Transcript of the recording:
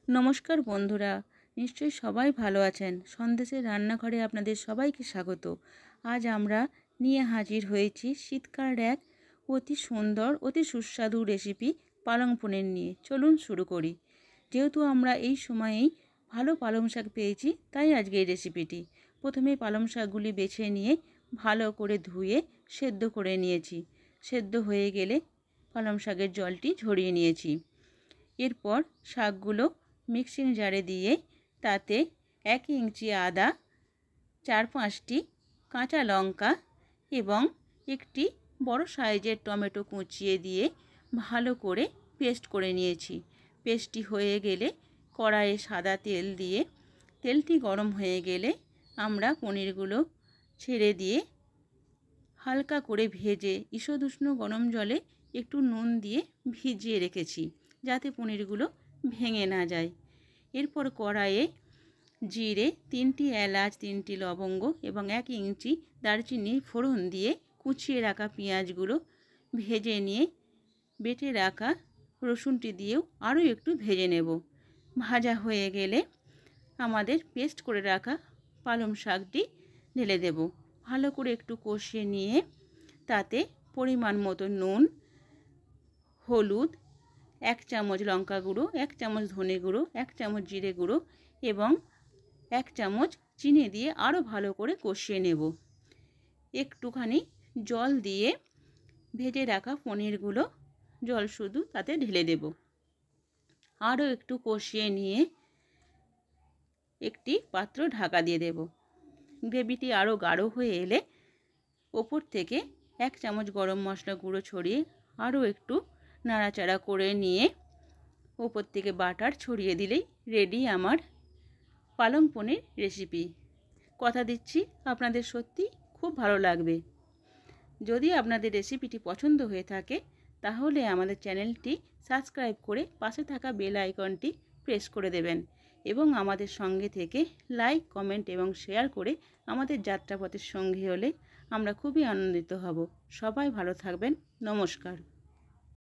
নমস্কার বন্ধুরা, নিশ্চয়ই সবাই ভালো আছেন। সন্দেশের রান্নাঘরে আপনাদের সবাইকে স্বাগত। আজ আমরা নিয়ে হাজির হয়েছি শীতকালের এক অতি সুন্দর অতি সুস্বাদু রেসিপি পালং পনির নিয়ে। চলুন শুরু করি। যেহেতু আমরা এই সময়েই ভালো পালং শাক পেয়েছি, তাই আজকে এই রেসিপিটি। প্রথমে পালং শাকগুলি বেছে নিয়ে ভালো করে ধুয়ে সেদ্ধ করে নিয়েছি। সেদ্ধ হয়ে গেলে পালং শাকের জলটি ঝরিয়ে নিয়েছি। এরপর শাকগুলো মিক্সিং জারে দিয়ে তাতে 1 ইঞ্চি আদা, 4-5টি কাঁচা লঙ্কা এবং একটি বড় সাইজের টমেটো কুচিয়ে দিয়ে ভালো করে পেস্ট করে নিয়েছি। পেস্টটি হয়ে গেলে কড়াইয়ে সাদা তেল দিয়ে তেলটি গরম হয়ে গেলে আমরা পনিরগুলো ছেড়ে দিয়ে হালকা করে ভেজে ঈষৎ উষ্ণ গরম জলে একটু নুন দিয়ে ভিজিয়ে রেখেছি, যাতে পনিরগুলো ভেঙে না যায়। এরপর কড়াইয়ে জিরে, 3টি এলাচ, 3টি লবঙ্গ এবং 1 ইঞ্চি দারচিনি ফোড়ন দিয়ে কুচিয়ে রাখা পেঁয়াজগুলো ভেজে নিয়ে বেটে রাখা রসুনটি দিয়েও আরও একটু ভেজে নেব। ভাজা হয়ে গেলে আমাদের পেস্ট করে রাখা পালং শাকটি ঢেলে দেব। ভালো করে একটু কষিয়ে নিয়ে তাতে পরিমাণ মতো নুন, হলুদ, 1 চামচ লঙ্কা গুঁড়ো, 1 চামচ ধনে গুঁড়ো, 1 চামচ জিরে গুঁড়ো এবং 1 চামচ চিনি দিয়ে আরও ভালো করে কষিয়ে নেব। একটুখানি জল দিয়ে ভেজে রাখা পনিরগুলো জল শুধু তাতে ঢেলে দেব। আরও একটু কষিয়ে নিয়ে একটি পাত্র ঢাকা দিয়ে দেব। গ্রেভিটি আরও গাঢ় হয়ে এলে ওপর থেকে 1 চামচ গরম মশলা গুঁড়ো ছড়িয়ে আরও একটু নাড়াচাড়া করে নিয়ে ওপর থেকে বাটার ছড়িয়ে দিলেই রেডি আমার পালং পনির রেসিপি। কথা দিচ্ছি আপনাদের সত্যি খুব ভালো লাগবে। যদি আপনাদের রেসিপিটি পছন্দ হয়ে থাকে তাহলে আমাদের চ্যানেলটি সাবস্ক্রাইব করে পাশে থাকা বেল আইকনটি প্রেস করে দেবেন এবং আমাদের সঙ্গে থেকে লাইক, কমেন্ট এবং শেয়ার করে আমাদের যাত্রাপথের সঙ্গী হলে আমরা খুবই আনন্দিত হব। সবাই ভালো থাকবেন। নমস্কার।